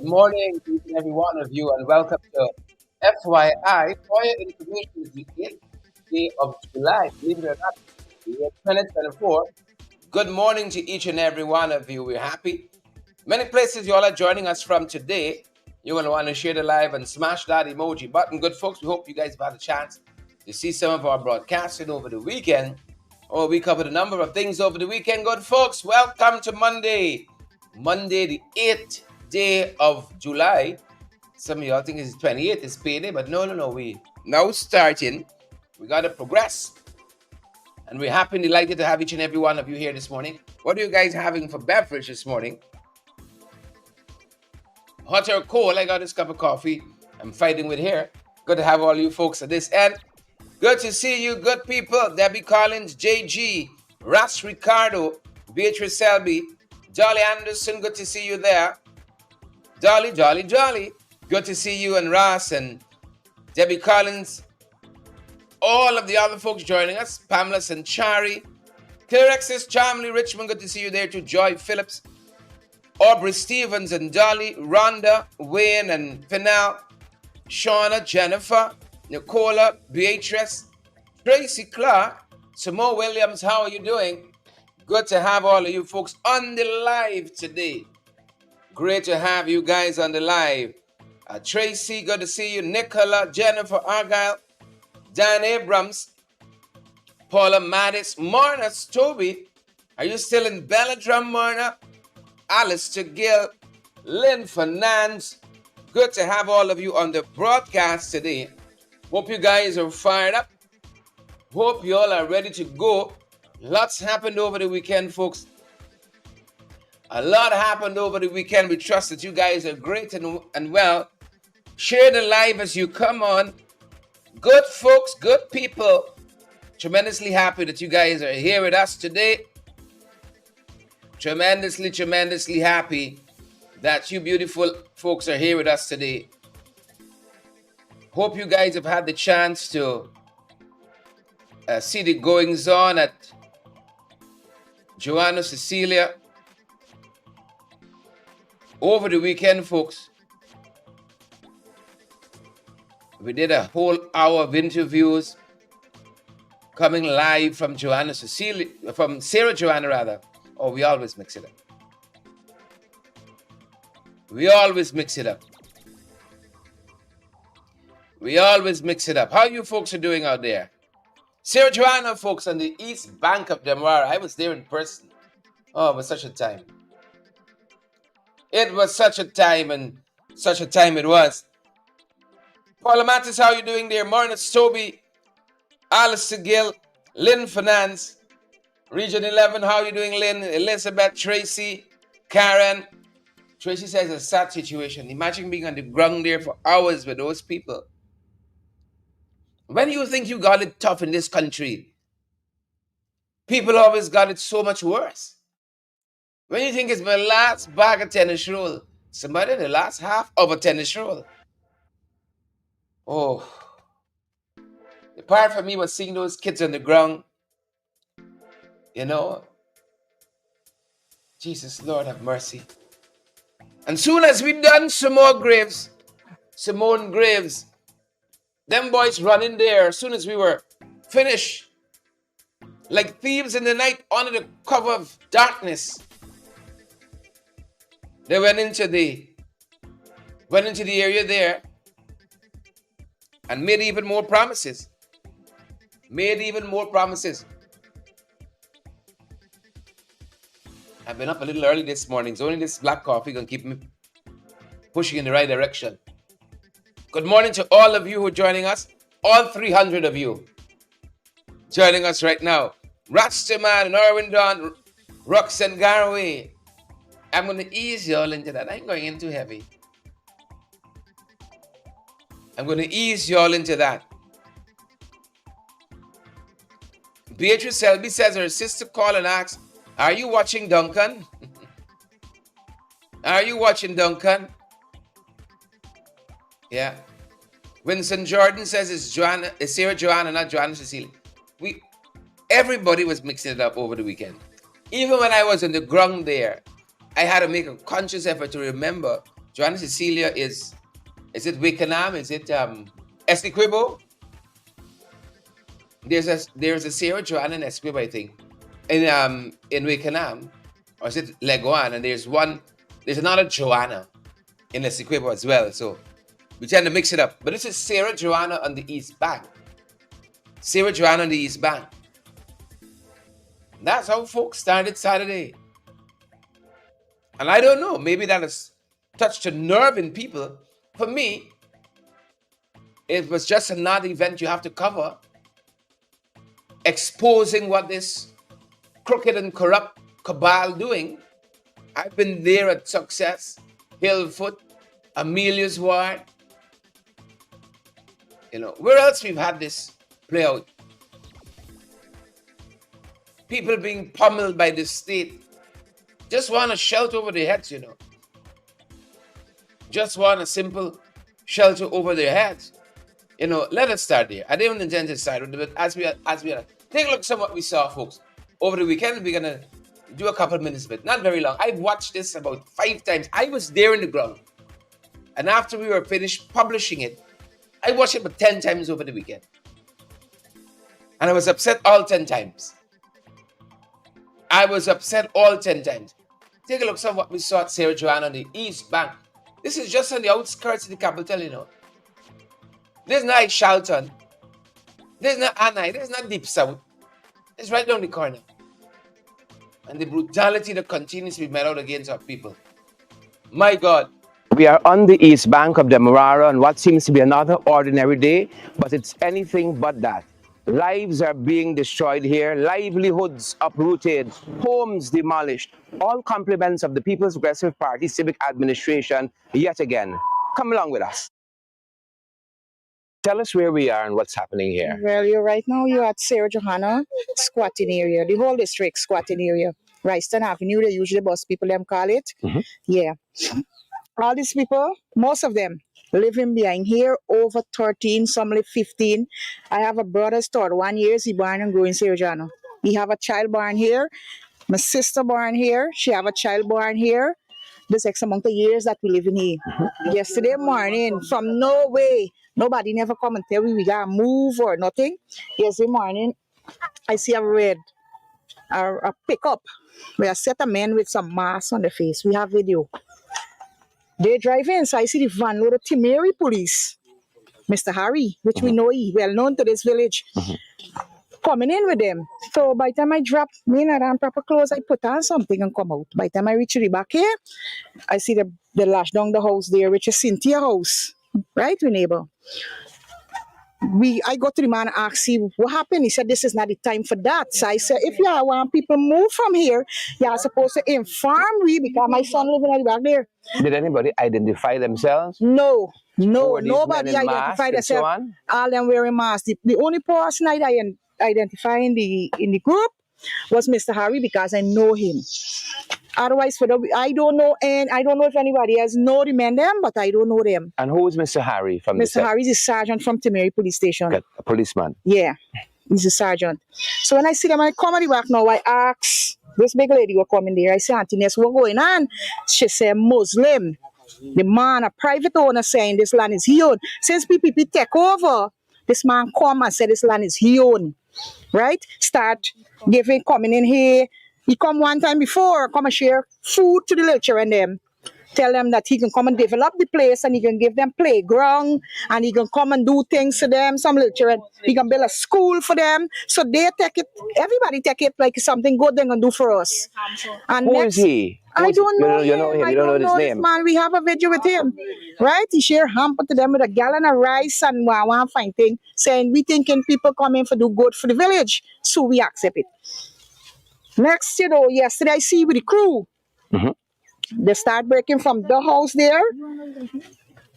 Good morning to each and every one of you, and welcome to FYI. For your information, is the 8th day of July. Believe it or not, the year 2024. Good morning to each and every one of you. We're happy. Many places you all are joining us from today. You're going to want to share the live and smash that emoji button. Good folks, we hope you guys have had a chance to see some of our broadcasting over the weekend. Oh, we covered a number of things over the weekend. Good folks, welcome to Monday. Monday, the 8th day of July. Some of y'all think it's 28th, it's payday, but no. We now starting. We got to progress. And we're happy and delighted to have each and every one of you here this morning. What are you guys having for beverage this morning? Hot or cold? I got this cup of coffee. I'm fighting with here. Good to have all you folks at this end. Good to see you, good people. Debbie Collins, JG, Ras Ricardo, Beatrice Selby, Jolly Anderson. Good to see you there. Jolly. Good to see you and Ras and Debbie Collins. All of the other folks joining us. Pamela Sanchari, Clarexis, Charmley, Richmond. Good to see you there too. Joy Phillips, Aubrey Stevens and Dolly, Rhonda, Wayne and Fennell, Shauna, Jennifer, Nicola, Beatrice, Tracy Clark, Simone Williams. How are you doing? Good to have all of you folks on the live today. Great to have you guys on the live. Tracy, good to see you. Nicola, Jennifer Argyle, Dan Abrams, Paula Mattis, Marna Toby. Are you still in Belladrum, Marna? Alistair Gill, Lynn Fernandes. Good to have all of you on the broadcast today. Hope you guys are fired up. Hope you all are ready to go. Lots happened over the weekend, folks. A lot happened over the weekend. We trust that you guys are great and well. Share the live as you come on. Good folks, good people. Tremendously happy that you guys are here with us today. Tremendously happy that you beautiful folks are here with us today. Hope you guys have had the chance to see the goings on at Joanna Cecilia over the weekend, folks. We did a whole hour of interviews coming live from Sarah Joanna rather. Oh, we always mix it up. We always mix it up. How you folks are doing out there? Sarah Joanna folks on the east bank of Demerara. I was there in person. Oh, it was such a time. It was such a time, and such a time it was. Paula Mattis, how you doing there? Marna Toby, Alistair Gill, Lynn Fernandes, Region 11, how you doing, Lynn? Elizabeth, Tracy, Karen. Tracy says it's a sad situation. Imagine being on the ground there for hours with those people. When you think you got it tough in this country, people always got it so much worse. When you think it's my last bag of tennis roll, somebody the last half of a tennis roll. Oh. The part for me was seeing those kids on the ground. You know, Jesus, Lord have mercy. And soon as we done Simone Graves, them boys running there, as soon as we were finished, like thieves in the night under the cover of darkness, they went into the area there and made even more promises. I've been up a little early this morning, so only this black coffee gonna keep me pushing in the right direction. Good morning to all of you who are joining us, all 300 of you joining us right now. Ratsterman, Norwin Don, Roxanne Garway. I'm gonna ease you all into that. I ain't going in too heavy. I'm gonna ease you all into that. Beatrice Selby says her sister called and asked, are you watching Duncan? Are you watching Duncan? Yeah. Winston Jordan says it's Sarah Joanna, not Joanna Cecilia. Everybody was mixing it up over the weekend. Even when I was on the ground there, I had to make a conscious effort to remember Joanna Cecilia is it Wickenham? Is it Essequibo? There's a Sarah Joanna in Essequibo, I think. In Wickenham, or is it Leguan? And there's another Joanna in Essequibo as well. So we tend to mix it up. But this is Sarah Joanna on the East Bank. Sarah Joanna on the East Bank. That's how folks started Saturday. And I don't know, maybe that has touched a nerve in people. For me, it was just another event you have to cover, exposing what this crooked and corrupt cabal doing. I've been there at Success, Hillfoot, Amelia's Ward. Where else we've had this play out? People being pummeled by the state. Just want a shelter over their heads, Just want a simple shelter over their heads. Let us start there. I didn't intend to start with it, but as we are, take a look at some of what we saw, folks. Over the weekend, we're gonna do a couple of minutes, but not very long. I've watched this about 5 times. I was there in the ground. And after we were finished publishing it, I watched it about 10 times over the weekend. And I was upset all 10 times. Take a look at some of what we saw at Sarah Joanna on the East Bank. This is just on the outskirts of the capital, There's not Charlton. There's not Anai. There's not Deep South. It's right down the corner. And the brutality that continues to be met out against our people. My God. We are on the East Bank of the Marara on what seems to be another ordinary day, but it's anything but that. Lives are being destroyed here, livelihoods uprooted, homes demolished, all compliments of the People's Progressive Party Civic Administration yet again. Come along with us. Tell us where we are and what's happening here. Well, right now you're at Sarah Johanna squatting area, the whole district squatting area. Ryston Avenue, they usually bus people, them call it. Mm-hmm. Yeah. All these people, most of them, living behind here, over 13, some live 15. I have a brother started 1 year, he born and grew in Sarah Johanna. He have a child born here. My sister born here. She have a child born here. This X amount of years that we live in here. Mm-hmm. Yesterday morning, from nobody never come and tell me we gotta move or nothing. Yesterday morning, I see a pickup where I set a man with some mask on the face. We have video. They drive in, so I see the van load of Timeri police. Mr. Harry, which we know he well known to this village, coming in with them. So by the time I drop me in proper clothes, I put on something and come out. By the time I reach the back here, I see the lash down the house there, which is Cynthia house. Right, we neighbor. I got to the man and asked him what happened. He said, this is not the time for that. So I said, if you want people move from here, you are supposed to inform me because my son living at the back there. Did anybody identify themselves? No, nobody identified themselves. All them wearing masks. The only person I identify in the group was Mr. Harry because I know him. Otherwise, I don't know, and I don't know if anybody else know the men them, but I don't know them. And who is Mr. Harry from Mr. Harry is a sergeant from Timeri Police Station. A policeman? Yeah, he's a sergeant. So when I see them, I come at the back now, I ask, this big lady was coming there, I say, Auntie Ness, what going on? She said, Muslim. The man, a private owner saying this land is his own. Since PPP take over, this man come and said this land is his own. Right? Start coming in here. He come one time before, come and share food to the little children them. Tell them that he can come and develop the place and he can give them playground and he can come and do things to them, some little children. He can build a school for them. So they take it, everybody take it like something good they're going to do for us. And who is he? I don't know him. You know him. You don't know his name. Man, we have a video with him. Right? He share hamper to them with a gallon of rice and one fine thing, saying we thinking people come in for do good for the village. So we accept it. Next, yesterday I see with the crew. Mm-hmm. They start breaking from the house there.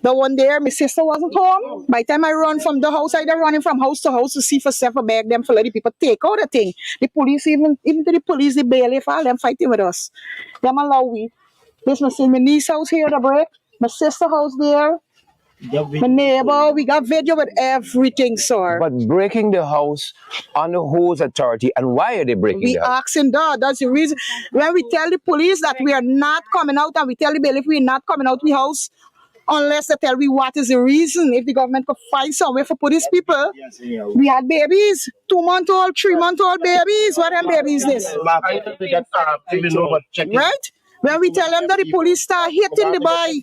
The one there, my sister wasn't home. By the time I run from the house, I running from house to house to see for self bag them for let the people take out the thing. The police, even to the police, the bailiff, all them fighting with us. Them allow we. This my niece house here, the break. My sister house there. My neighbor, we got video with everything, sir. But breaking the house under whose authority, and why are they breaking We the house? asking that. That's the reason. When we tell the police that we are not coming out, and we tell the bailiff we're not coming out the house, unless they tell me what is the reason. If the government could find some way for police people, we had babies, 2-month-old, 3-month-old babies. What them babies this? Right? When we tell them that the police start hitting the boy,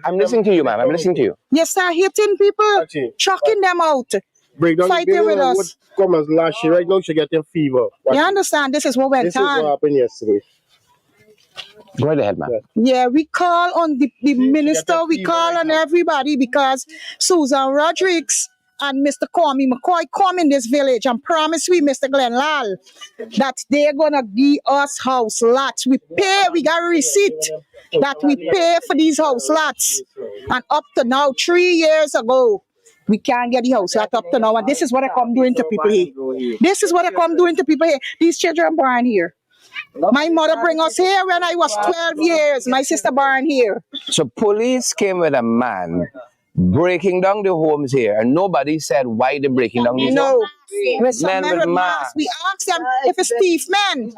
I'm listening to you, ma'am. I'm listening to you. you start hitting people, chucking them out, fighting with us. Come as last year, right now she getting fever. You understand? This is what went This is what on. happened yesterday. Go ahead, ma'am. Yeah, we call on the minister, we call on everybody because Susan Rodriguez and Mr. Kwame McCoy come in this village and promise we, Mr. Glenn Lal, that they're gonna give us house lots. We pay, we got a receipt that we pay for these house lots. And up to now, 3 years ago, we can't get the house lot up to now. And this is what I come doing to people here. This is what I come doing to people here. These children born here. My mother bring us here when I was 12 years. My sister born here. So police came with a man breaking down the homes here, and nobody said why they're breaking down these No. homes. With some Men men with with masks. masks. We ask them if it's thief men.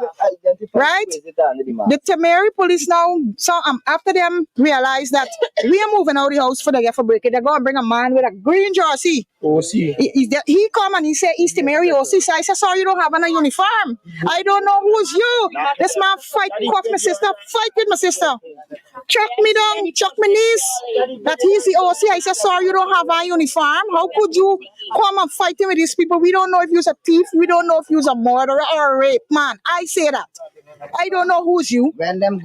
Right? The Temeri police now, so after them realize that we are moving out the house for the for breaking, they go and bring a man with a green jersey. OC. He come and he say, East Temeri OC. So I said, sorry, you don't have a uniform. I don't know who's you. This man fight with my sister, fight with my sister. Chuck me down, chuck my knees. That he's the OC. I said, sorry, you don't have a uniform. How could you come and fighting with these people? We don't know if you're a thief. We don't know if you're a murderer or a rape man. I say that. I don't know who's you.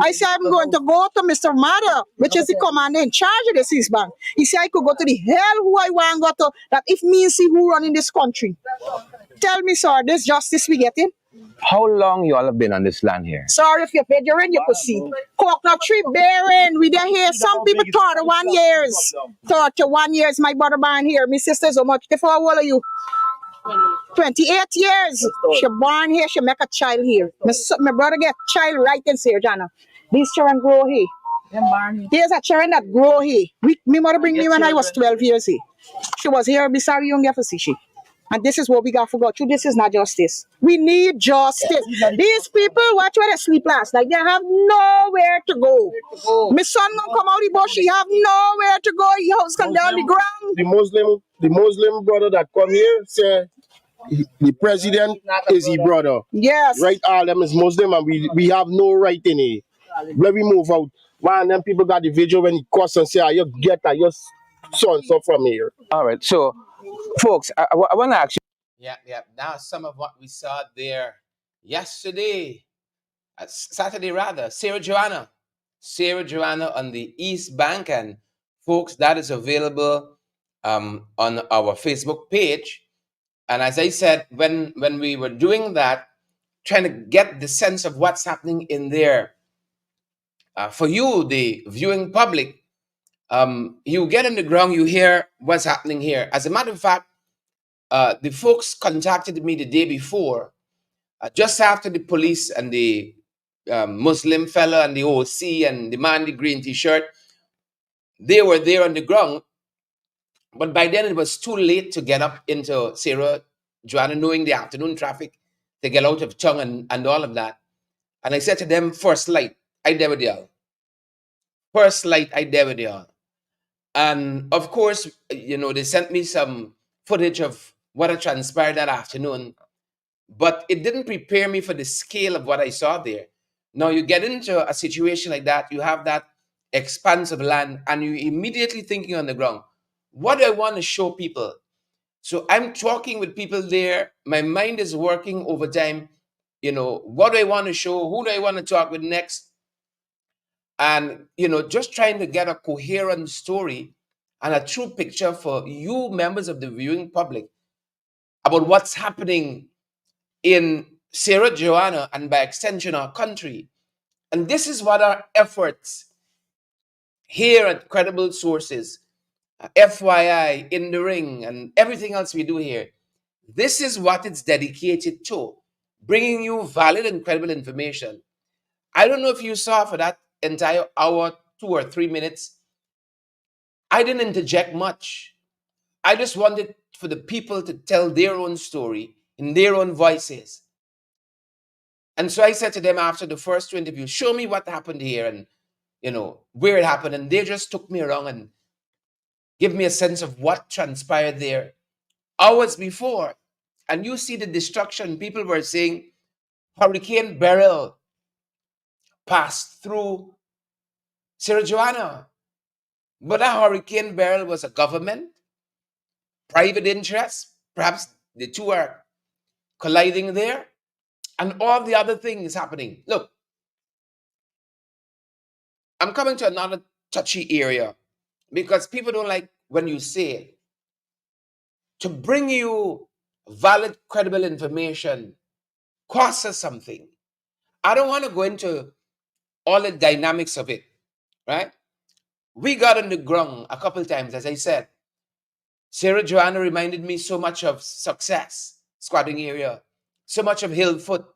I said, I'm going to go to Mr. Mada, which is the commander in charge of the East Bank. He said, I could go to the hell who I want to go to, that if me and see who run in this country. Tell me, sir, this justice we getting? How long you all have been on this land here? Sorry, if you're veteran, you could see. Coconut tree bearing, we there here. Some people 31 years. 31 years, my brother born here. My sister's so much. How old are you? 28 years. She born here, she make a child here. My brother get child right in Serjana. These children grow here. There's a children that grow here. My mother bring me when I was 12 years here. She was here, be sorry, you don't get to see she. And this is what we got forgot. This is not justice. We need justice. These people, watch where they sleep last. Like they have nowhere to go. My son gonna come out the bush, he have nowhere to go. His house come down the ground. The Muslim brother that come here say the president is his brother. Yes. Right, all them is Muslim and we have no right in it. Let me move out. One them people got the video when he cuss and say, you get that, your son so from here. All right, so folks, I want to ask you. Yeah. Now some of what we saw there yesterday, Saturday rather, Sarah Joanna on the East Bank, and folks, that is available on our Facebook page. And as I said, when we were doing that, trying to get the sense of what's happening in there, for you, the viewing public, you get on the ground, you hear what's happening here. As a matter of fact, the folks contacted me the day before, just after the police and the Muslim fella and the OC and the man in the green t-shirt, they were there on the ground. But by then it was too late to get up into Sarah Joanna, knowing the afternoon traffic, to get out of town and all of that. And I said to them, first light, I dare with y'all. First light, I dare with y'all. And of course, they sent me some footage of what had transpired that afternoon, but it didn't prepare me for the scale of what I saw there. Now you get into a situation like that, you have that expanse of land, and you immediately thinking on the ground, what do I want to show people? So I'm talking with people there. My mind is working overtime. What do I want to show? Who do I want to talk with next? And, just trying to get a coherent story and a true picture for you members of the viewing public about what's happening in Sierra Joanna and by extension our country. And this is what our efforts here at Credible Sources, FYI, In the Ring, and everything else we do here, this is what it's dedicated to, bringing you valid and credible information. I don't know if you saw for that entire hour, 2 or 3 minutes, I didn't interject much. I just wanted for the people to tell their own story in their own voices. And so I said to them after the first two interviews, show me what happened here and where it happened. And they just took me around and give me a sense of what transpired there hours before. And you see the destruction. People were saying Hurricane Beryl passed through Sierra Johanna. But that Hurricane Beryl was a government, private interest. Perhaps the two are colliding there. And all the other things happening. Look, I'm coming to another touchy area because people don't like when you say it. To bring you valid, credible information costs us something. I don't want to go into all the dynamics of it, right? We got on the ground a couple times, as I said. Sarah Joanna reminded me so much of Success, squatting area, so much of Hillfoot,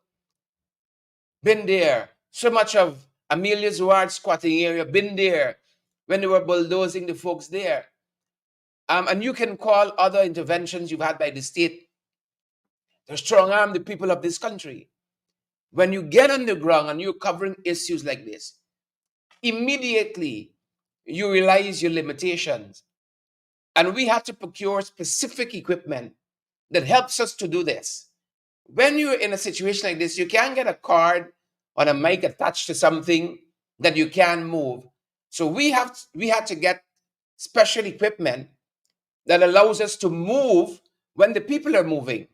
been there, so much of Amelia's Ward squatting area, been there when they were bulldozing the folks there. And you can call other interventions you've had by the state to strong arm the people of this country. When you get on the ground and you're covering issues like this, immediately you realize your limitations. And we have to procure specific equipment that helps us to do this. When you're in a situation like this, you can't get a card on a mic attached to something that you can move. So we had to get special equipment that allows us to move when the people are moving.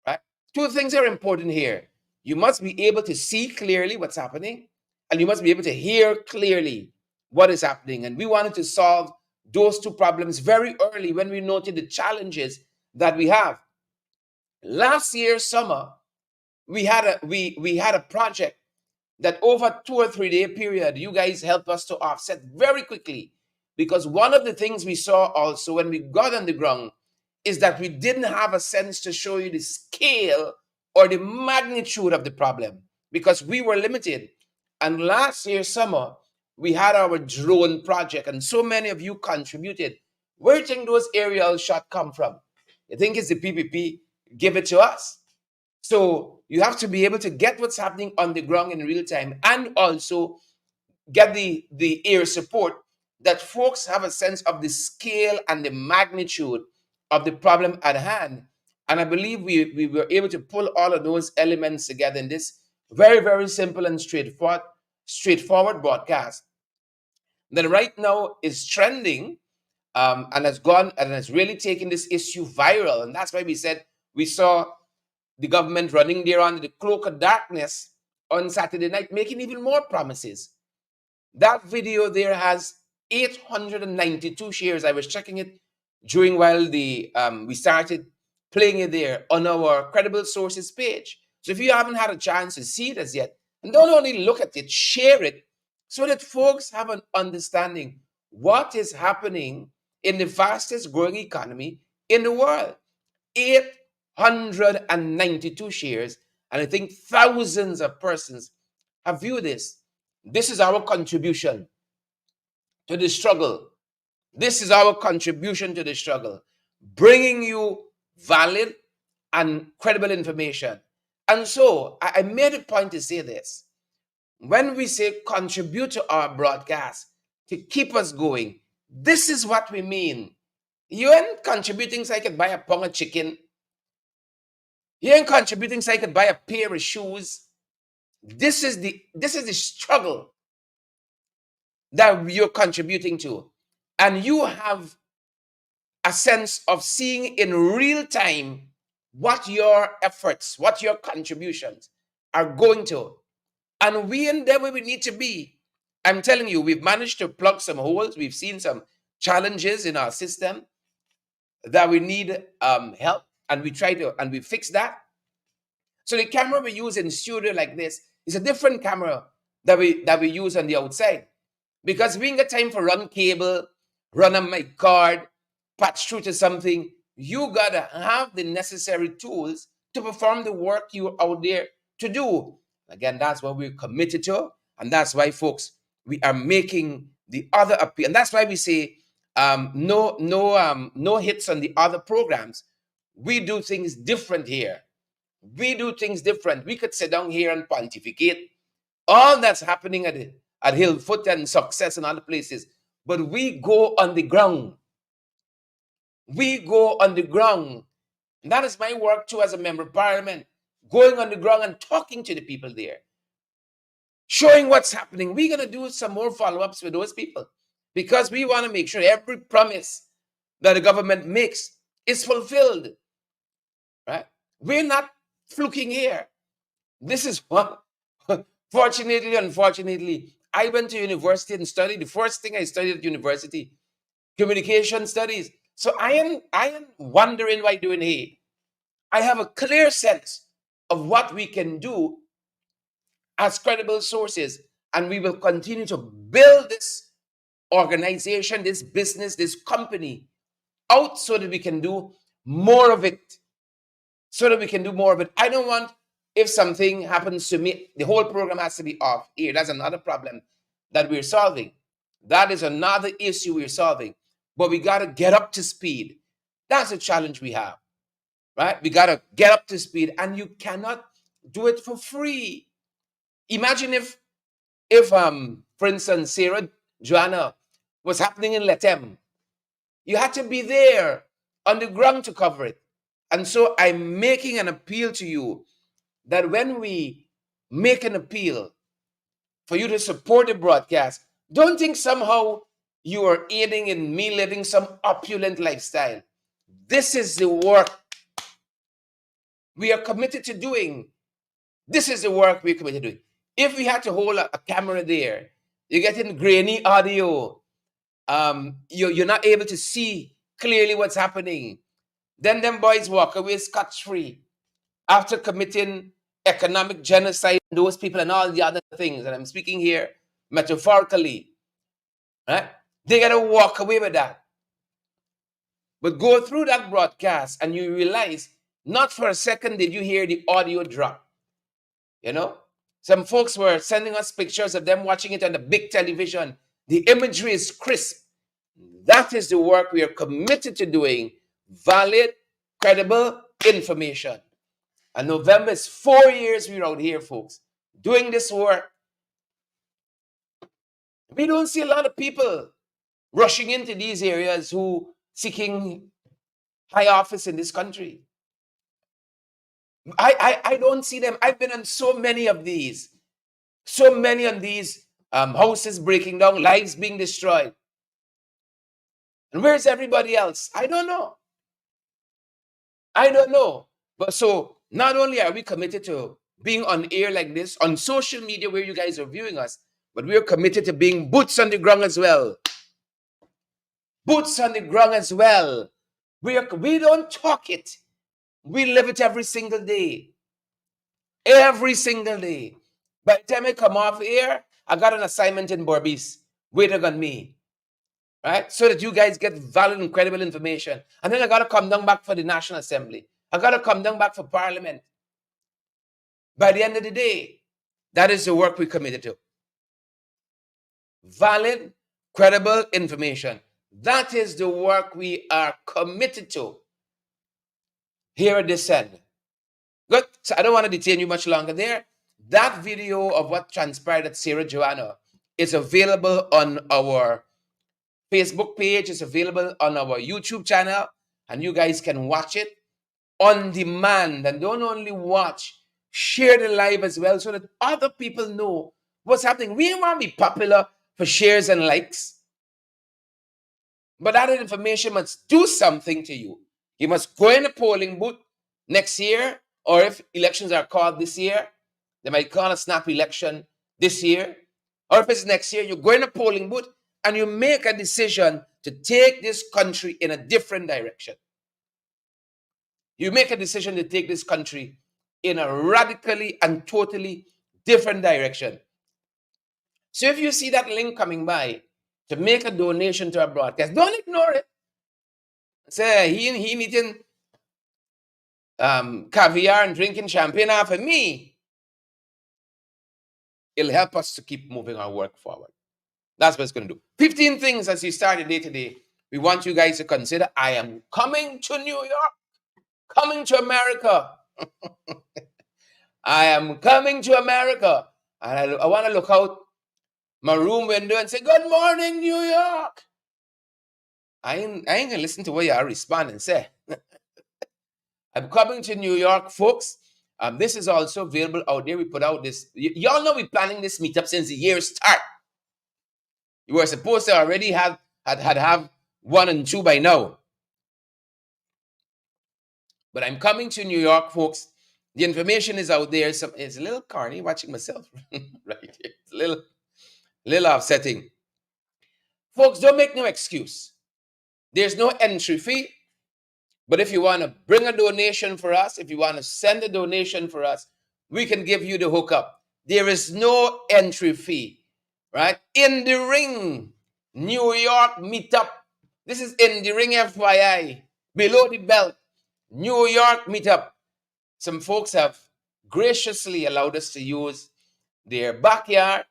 Right? Two things are important here. You must be able to see clearly what's happening, and you must be able to hear clearly what is happening. And we wanted to solve those two problems very early when we noted the challenges that we have. Last year, summer, we had a project that over 2 or 3 day period, you guys helped us to offset very quickly. Because one of the things we saw also when we got on the ground is that we didn't have a sense to show you the scale or the magnitude of the problem because we were limited. And last year, summer, we had our drone project and so many of you contributed. Where do you think those aerial shots come from? You think it's the PPP? Give it to us. So you have to be able to get what's happening on the ground in real time and also get the air support that folks have a sense of the scale and the magnitude of the problem at hand. And I believe we were able to pull all of those elements together in this very, very simple and straightforward broadcast that right now is trending and has gone and has really taken this issue viral. And that's why we said we saw the government running there under the cloak of darkness on Saturday night, making even more promises. That video there has 892 shares. I was checking it during while we started playing it there on our credible sources page. So if you haven't had a chance to see it as yet, and don't only look at it, share it so that folks have an understanding what is happening in the fastest growing economy in the world. 892 shares, and I think thousands of persons have viewed this. This is our contribution to the struggle. This is our contribution to the struggle, bringing you valid and credible information. And so I made a point to say this. When we say contribute to our broadcast to keep us going, this is what we mean. You ain't contributing so I could buy a pound of chicken. You ain't contributing so I could buy a pair of shoes. This is the struggle that you're contributing to. And you have a sense of seeing in real time what your efforts, what your contributions are going to. And we in there where we need to be. I'm telling you, we've managed to plug some holes. We've seen some challenges in our system that we need help. And we fix that. So the camera we use in studio like this is a different camera that we use on the outside. Because we ain't got time for run cable, run a mic card, patch through to something. You gotta have the necessary tools to perform the work you're out there to do. Again, that's what we're committed to, and that's why, folks, we are making the other appeal. And that's why we say no hits on the other programs. We do things different here. We do things different. We could sit down here and pontificate all that's happening at Hillfoot and Success and other places. But we go on the ground. We go on the ground. And that is my work too as a member of parliament, going on the ground and talking to the people there, showing what's happening. We're going to do some more follow-ups with those people because we want to make sure every promise that the government makes is fulfilled. Right? We're not fluking here. This is what, fortunately, unfortunately, I went to university and studied. The first thing I studied at university, communication studies. So I am wondering why doing here. I have a clear sense of what we can do as credible sources, and we will continue to build this organization, this business, this company out so that we can do more of it. So that we can do more of it. I don't want, if something happens to me, the whole program has to be off here. That's another problem that we're solving. That is another issue we're solving. But we got to get up to speed. That's a challenge we have, right? We got to get up to speed, and you cannot do it for free. Imagine if for instance, Sarah Joanna was happening in Letem. You had to be there on the ground to cover it. And so I'm making an appeal to you that when we make an appeal for you to support the broadcast, don't think somehow you are aiding in me living some opulent lifestyle. This is the work we are committed to doing. This is the work we're committed to doing. If we had to hold a camera there, you're getting grainy audio, you're not able to see clearly what's happening. Then them boys walk away scot-free after committing economic genocide, those people and all the other things. And I'm speaking here metaphorically, right? They got to walk away with that. But go through that broadcast and you realize not for a second did you hear the audio drop. You know, some folks were sending us pictures of them watching it on the big television. The imagery is crisp. That is the work we are committed to doing. Valid, credible information. And November is 4 years we're out here, folks, doing this work. We don't see a lot of people rushing into these areas who seeking high office in this country. I don't see them. I've been on so many of these. So many of these houses breaking down, lives being destroyed. And where's everybody else? I don't know. I don't know. But so not only are we committed to being on air like this, on social media where you guys are viewing us, but we're committed to being boots on the ground as well. Boots on the ground as well. We don't talk it. We live it every single day. Every single day. By the time I come off air, I got an assignment in Borbis waiting on me. Right? So that you guys get valid and credible information. And then I got to come down back for the National Assembly. I got to come down back for Parliament. By the end of the day, that is the work we committed to. Valid, credible information. That is the work we are committed to here at this end. Good. So I don't want to detain you much longer there. That video of what transpired at Sierra Joanna is available on our Facebook page. It's available on our YouTube channel, and you guys can watch it on demand. And don't only watch, share the live as well so that other people know what's happening. We want to be popular for shares and likes, but that information must do something to you. You must go in a polling booth next year, or if elections are called this year, they might call a snap election this year, or if it's next year, you go in a polling booth and you make a decision to take this country in a different direction. You make a decision to take this country in a radically and totally different direction. So if you see that link coming by to make a donation to our broadcast, don't ignore it. Say, he eating caviar and drinking champagne after me. It'll help us to keep moving our work forward. That's what it's going to do. 15 things as you start the day today. We want you guys to consider. I am coming to New York, coming to America. I am coming to America. And I want to look out my room window and say, good morning, New York. I ain't going to listen to what you are respond and say. I'm coming to New York, folks. This is also available out there. We put out this. Y'all know we're planning this meetup since the year start. You were supposed to already have 1 and 2 by now. But I'm coming to New York, folks. The information is out there. It's a little corny watching myself right here. It's a little upsetting. Folks, don't make no excuse. There's no entry fee. But if you want to bring a donation for us, if you want to send a donation for us, we can give you the hookup. There is no entry fee, right? In the Ring, New York meetup. This is In the Ring, FYI. Below the Belt, New York meetup. Some folks have graciously allowed us to use their backyard.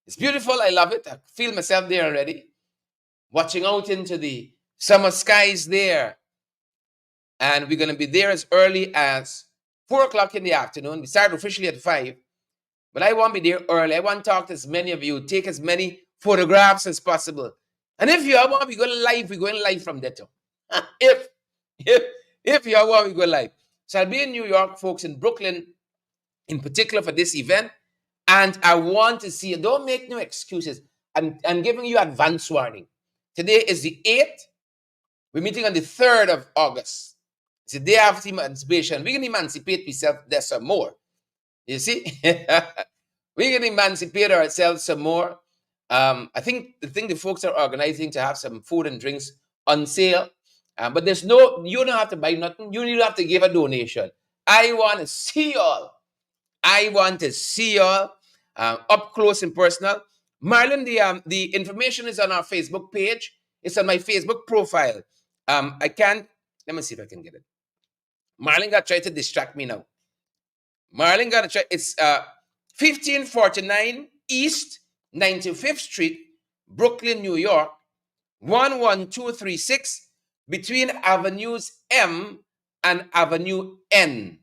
It's beautiful. I love it. I feel myself there already. Watching out into the summer skies there. And we're going to be there as early as 4 o'clock in the afternoon. We start officially at 5. But I want to be there early. I want to talk to as many of you, take as many photographs as possible. And if you want, we go live. We're going live from there too. if you want, we go live. So I'll be in New York, folks, in Brooklyn, in particular for this event. And I want to see you. Don't make no excuses. I'm giving you advance warning. Today is the 8th. We're meeting on the 3rd of August. It's the day after emancipation. We can emancipate ourselves there some more. You see? We can emancipate ourselves some more. I think the folks are organizing to have some food and drinks on sale. But you don't have to buy nothing. You don't have to give a donation. I want to see y'all. I want to see y'all up close and personal. Marlon, the information is on our Facebook page. It's on my Facebook profile. Let me see if I can get it. Marlon got to try to distract me now. Marlon got to try. It's 1549 East 95th Street, Brooklyn, New York, 11236, between Avenues M and Avenue N.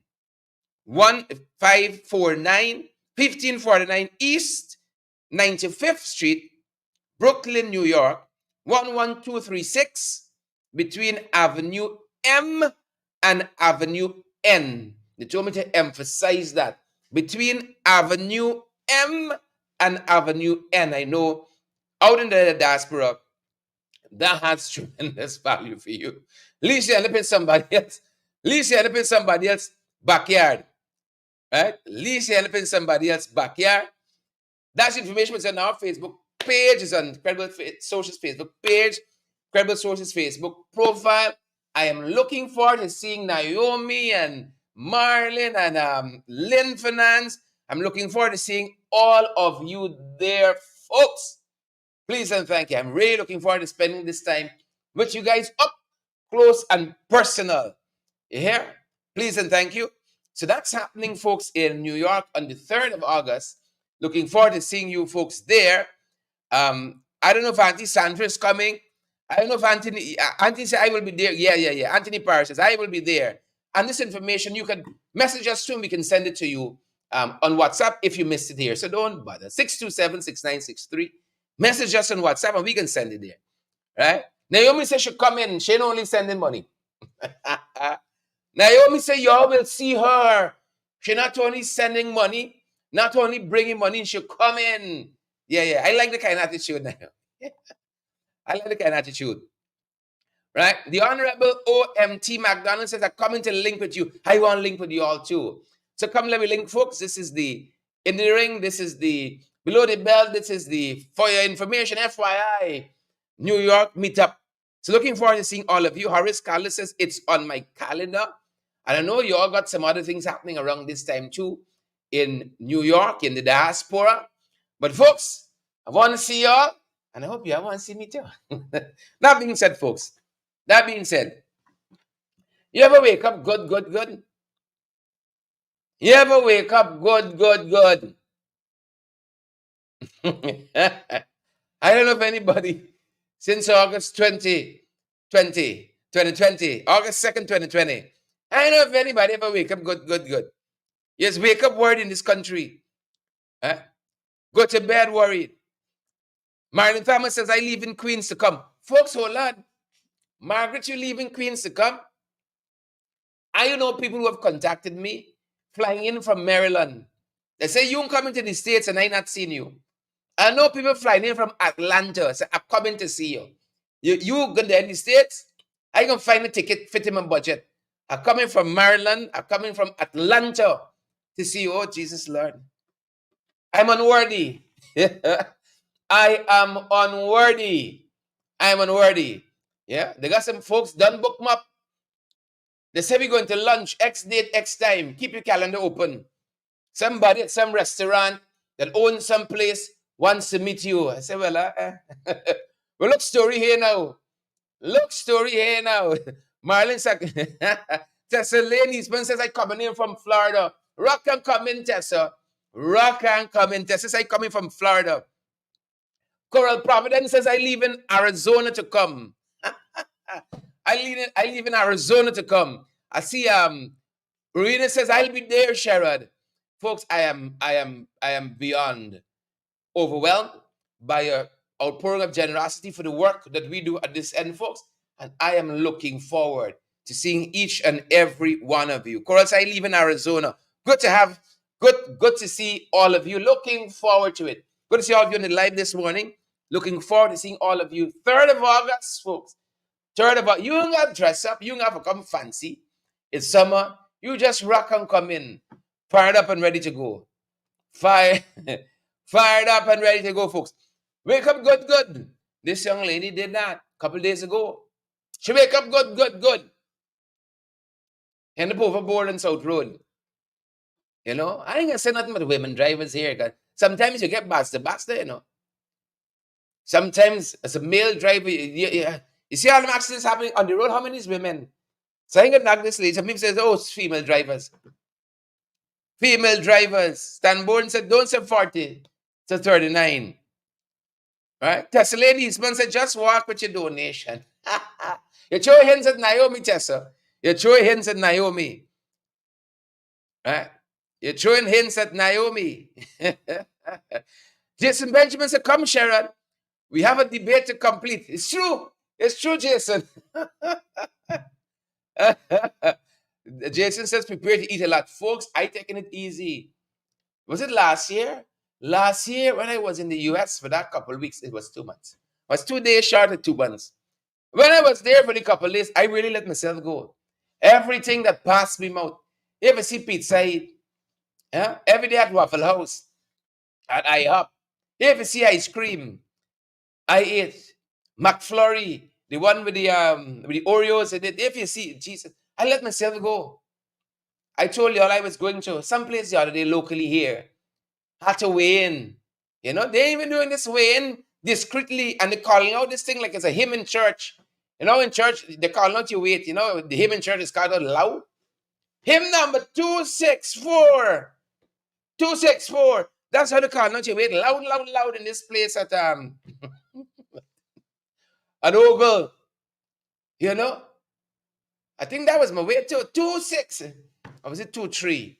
1549 East 95th Street, Brooklyn, New York, 11236, between Avenue M and Avenue N. They told me to emphasize that. Between Avenue M and Avenue N. I know out in the diaspora, that has tremendous value for you. At least you end up in somebody else. At least you end up in somebody else's backyard. Right? At least you end up in somebody else's backyard. That's information that's on our Facebook page. It's on Credible Sources Facebook page, Credible Sources Facebook profile. I am looking forward to seeing Naomi and Marlon and Lynn Finance. I'm looking forward to seeing all of you there, folks. Please and thank you. I'm really looking forward to spending this time with you guys up close and personal. You hear? Please and thank you. So that's happening, folks, in New York on the 3rd of August. Looking forward to seeing you folks there. I don't know if Auntie Sandra is coming. I don't know if Auntie said I will be there. Yeah. Anthony Parr says I will be there. And this information, you can message us soon. We can send it to you on WhatsApp if you missed it here. So don't bother. 627-6963. Message us on WhatsApp and we can send it there. Right? Naomi says she'll come in. She ain't only sending money. Naomi said y'all will see her. She not only sending money, not only bringing money, she'll come in. Yeah. I like the kind of attitude now. I like the kind of attitude. Right? The Honorable OMT McDonald says, I'm coming to link with you. I want to link with you all too. So come, let me link, folks. This is the In the Ring. This is the Below the Belt. This is the For Your Information, FYI, New York meetup. So looking forward to seeing all of you. Horace Carlos says, it's on my calendar. And I know you all got some other things happening around this time too in New York, in the diaspora. But folks, I want to see y'all. And I hope you all want to see me too. That being said, folks, that being said, you ever wake up good? You ever wake up good? I don't know if anybody since August 2020, August 2nd, 2020. I don't know if anybody ever wake up good. Yes, wake up worried in this country. Eh? Go to bed worried. Marilyn Thomas says, I leave in Queens to come. Folks, hold on. Margaret, you leaving Queens to come? I know people who have contacted me flying in from Maryland. They say, you coming to the States and I not seen you. I know people flying in from Atlanta. Say, I'm coming to see you. You going to the States? I can find a ticket fit in my budget. I'm coming from Maryland. I'm coming from Atlanta to see you. Oh, Jesus Lord. I'm unworthy. I am unworthy. I'm unworthy. Yeah, they got some folks done book map. They say we're going to lunch X date, X time. Keep your calendar open. Somebody at some restaurant that owns some place wants to meet you. I say, well, well, look story here now. Look story here now. Marlon said, Tessa Lane Eastman says I coming in from Florida. Rock and come in, Tessa. Rock and come in. Tessa says I coming from Florida. Coral Providence says I leave in Arizona to come. I leave in Arizona to come. I see Rena says I'll be there, Sherrod. Folks, I am beyond overwhelmed by your outpouring of generosity for the work that we do at this end, folks. And I am looking forward to seeing each and every one of you. Coral says I live in Arizona. Good to see all of you. Looking forward to it. Good to see all of you on the live this morning. Looking forward to seeing all of you. 3rd of August, folks. 3rd of August. You don't have to dress up. You don't have to come fancy. It's summer. You just rock and come in. Fired up and ready to go. Fired up and ready to go, folks. Wake up good. This young lady did that a couple days ago. She wake up good. End up overboard on South Road. You know, I ain't gonna say nothing about women drivers here, because sometimes you get basta, you know. Sometimes as a male driver, you see all the accidents happening on the road. How many is women? So I ain't gonna knock this lady. Some people say, oh, it's female drivers. Female drivers. Stanborn said, don't say 40, say 39. Right? Tessa Lady Eastman said, just walk with your donation. You throw your hands at Naomi, Tessa. You throw your hands at Naomi. Right? You're throwing hints at Naomi. Jason Benjamin said, come, Sharon. We have a debate to complete. It's true. It's true, Jason. Jason says, prepare to eat a lot. Folks, I taking it easy. Was it last year? Last year, when I was in the US for that couple of weeks, it was 2 months. I was 2 days short of 2 months. When I was there for the couple of days, I really let myself go. Everything that passed me mouth. You ever see Pizza Hut? Yeah? Every day at Waffle House, at IHOP. You ever see ice cream? I ate McFlurry, the one with the Oreos. And if you see, Jesus, I let myself go. I told you all I was going to someplace the other day locally here. Had to weigh in. You know, they ain't even doing this weigh in discreetly, and they're calling out this thing like it's a hymn in church. You know, in church, they're calling out your weight. You know, the hymn in church is called out loud. Hymn number 264. 264. That's how they call out your weight. Loud in this place at an Oval. You know? I think that was my weight too. 26. Or was it 23?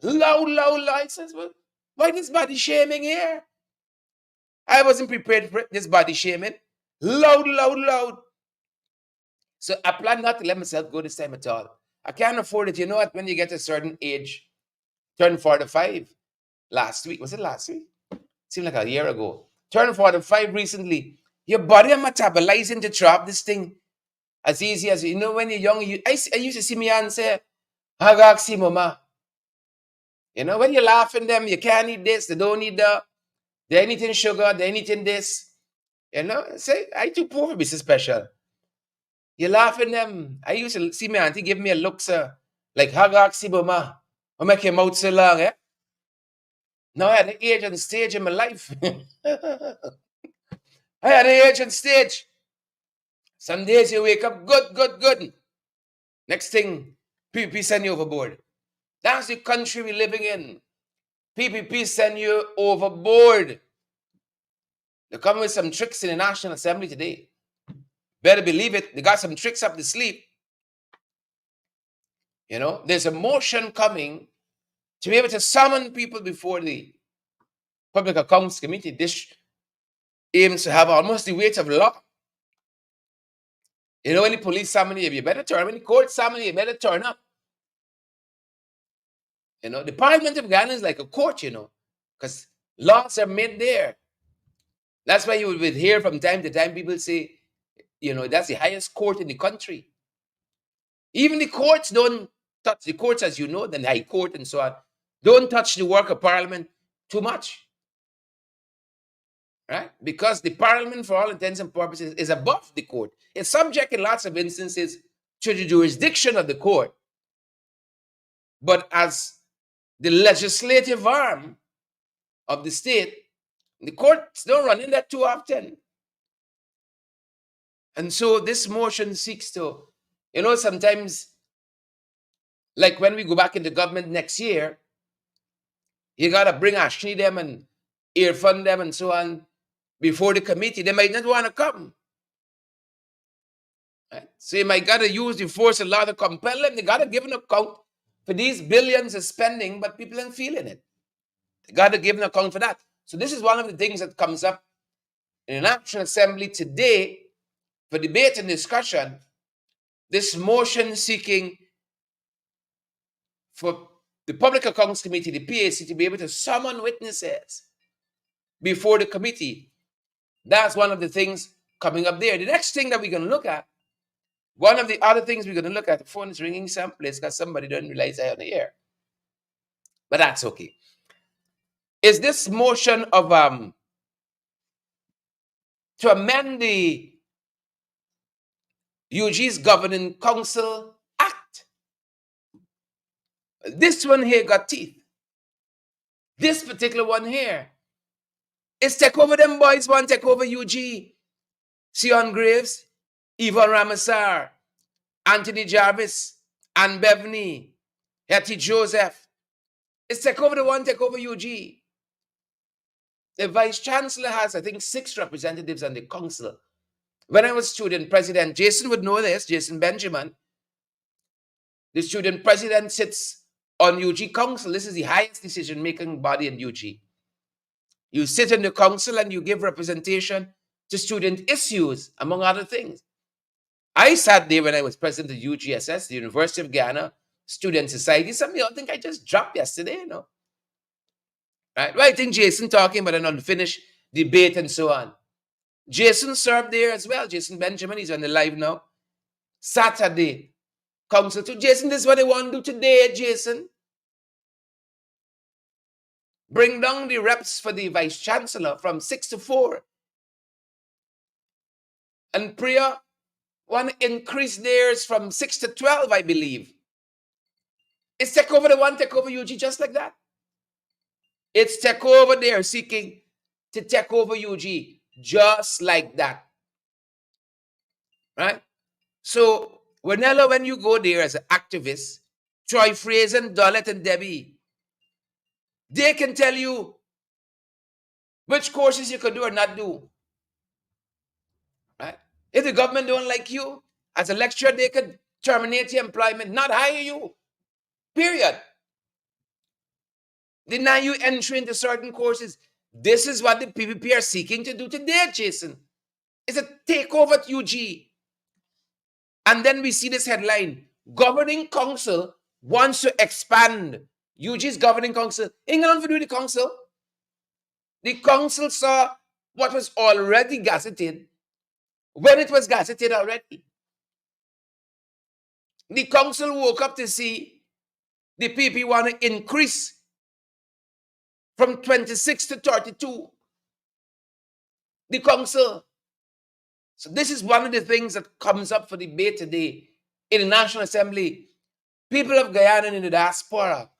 Loud. I says, well, why this body shaming here? I wasn't prepared for this body shaming. Loud. So I plan not to let myself go this time at all. I can't afford it. You know what? When you get a certain age, turned 45 last week. Was it last week? Seemed like a year ago. Turned 45 recently. Your body are metabolizing to drop this thing as easy as, you know, when you're young. I used to see me and say, Hagaksi mama. You know, when you're laughing them, you can't eat this, they don't eat that. They're eating sugar, they're eating this. You know, say, I too poor to be so special. You laughing them. I used to see my auntie give me a look, sir, like Hagaksi mama. I make your mouth so long, eh? Now I had an age and stage in my life. I had an age and stage. Some days you wake up good. Next thing, PPP send you overboard. That's the country we're living in. PPP send you overboard. They're coming with some tricks in the National Assembly today. Better believe it. They got some tricks up the sleeve. You know, there's a motion coming to be able to summon people before the Public Accounts Committee. This aims to have almost the weight of law. You know, when the police summon you better turn. When the court summon you better turn up. You know, the Parliament of Ghana is like a court, you know, because laws are made there. That's why you would hear from time to time people say, you know, that's the highest court in the country. Even the courts don't touch, the courts, as you know, the High Court and so on, don't touch the work of Parliament too much. Right? Because the Parliament, for all intents and purposes, is above the court. It's subject in lots of instances to the jurisdiction of the court. But as the legislative arm of the state, the courts don't run in that too often. And so this motion seeks to, you know, sometimes, like when we go back into government next year, you got to bring Ashni them and earfund them and so on before the committee. They might not want to come. Right? So you might got to use the force of law to compel them. They got to give an account for these billions of spending, but people aren't feeling it. They got to give an account for that. So this is one of the things that comes up in the National Assembly today for debate and discussion. This motion seeking for the Public Accounts Committee, the PAC, to be able to summon witnesses before the committee. That's one of the things coming up there. The next thing that we're going to look at, one of the other things we're going to look at, the phone is ringing someplace because somebody didn't realize I on the air. But that's okay. Is this motion of to amend the UG's Governing Council Act. This one here got teeth. This particular one here is take over them boys, one take over UG. Sion Graves, Yvonne Ramasar, Anthony Jarvis, Ann Bevney, Hetty Joseph. It's take over the one, take over UG. The Vice Chancellor has, I think, 6 representatives on the council. When I was student president, Jason would know this, Jason Benjamin. The student president sits on UG council. This is the highest decision-making body in UG. You sit in the council and you give representation to student issues, among other things. I sat there when I was president of UGSS, the University of Ghana Student Society. Some of y'all think I just dropped yesterday, you know. Right? Well, I think Jason talking about an unfinished debate and so on. Jason served there as well. Jason Benjamin, he's on the live now. Saturday, council to Jason, this is what they want to do today, Jason. Bring down the reps for the Vice Chancellor from 6 to 4. And Priya want to increase theirs from 6 to 12, I believe. It's take over the one, take over UG just like that. It's take over there seeking to take over UG just like that. Right? So, Wanella, when you go there as an activist, Troy Fraser, Dollett, and Debbie, they can tell you which courses you could do or not do. Right? If the government don't like you as a lecturer, they could terminate your employment, not hire you. Period. Deny you entry into certain courses. This is what the PPP are seeking to do today, Jason. It's a takeover at UG. And then we see this headline, Governing Council wants to expand. UG's Governing Council. England for do the council. The council saw what was already gazetted when it was gazetted already. The council woke up to see the PP want to increase from 26 to 32. The council. So this is one of the things that comes up for debate today in the National Assembly. People of Guyana and in the diaspora,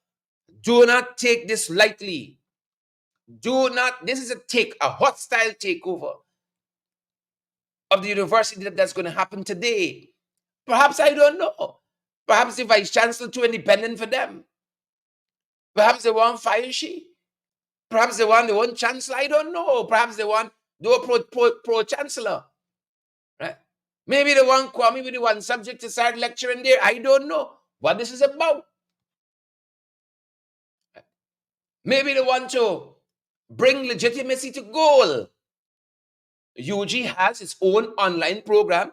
do not take this lightly. Do not, this is a hostile takeover of the university that's going to happen today. Perhaps, I don't know. Perhaps the Vice Chancellor too independent for them. Perhaps they want fire she. Perhaps they want their own chancellor. I don't know. Perhaps they want do a pro chancellor, right? Maybe the one Kwame with the one subject to start lecturing there. I don't know what this is about. Maybe the one to bring legitimacy to goal. UG has its own online program,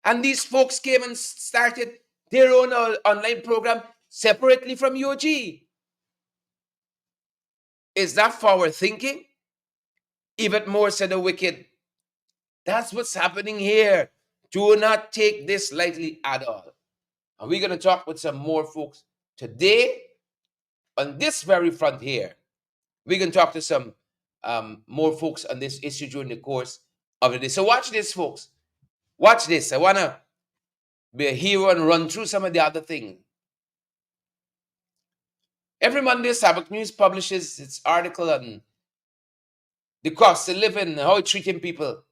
and these folks came and started their own online program separately from UG. Is that forward thinking? Even more said the wicked. That's what's happening here. Do not take this lightly at all. And we're going to talk with some more folks today on this very front here. We're going to talk to some more folks on this issue during the course of the day. So watch this, folks. Watch this. I want to be a hero and run through some of the other things. Every Monday, Sabbath News publishes its article on the cost of living and how it's treating people.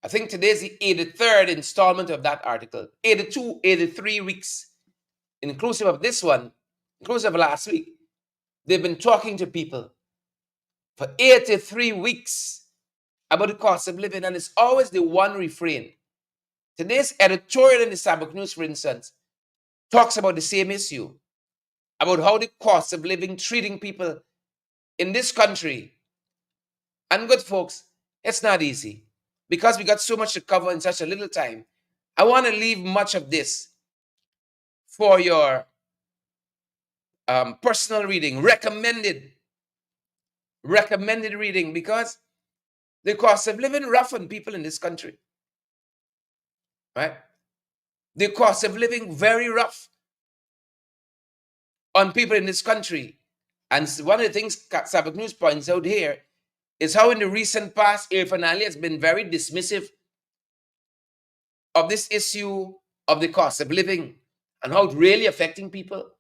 I think today's the 83rd installment of that article. 82, 83 weeks, inclusive of this one, inclusive of last week. They've been talking to people for 83 weeks about the cost of living, and it's always the one refrain. Today's editorial in the Sabbath News, for instance, talks about the same issue, about how the cost of living treating people in this country. And good folks, it's not easy because we got so much to cover in such a little time. I want to leave much of this for your personal reading, recommended reading, because the cost of living rough on people in this country, right? The cost of living very rough on people in this country. And one of the things Sabbath News points out here is how in the recent past, Irfan Ali has been very dismissive of this issue of the cost of living and how it's really affecting people.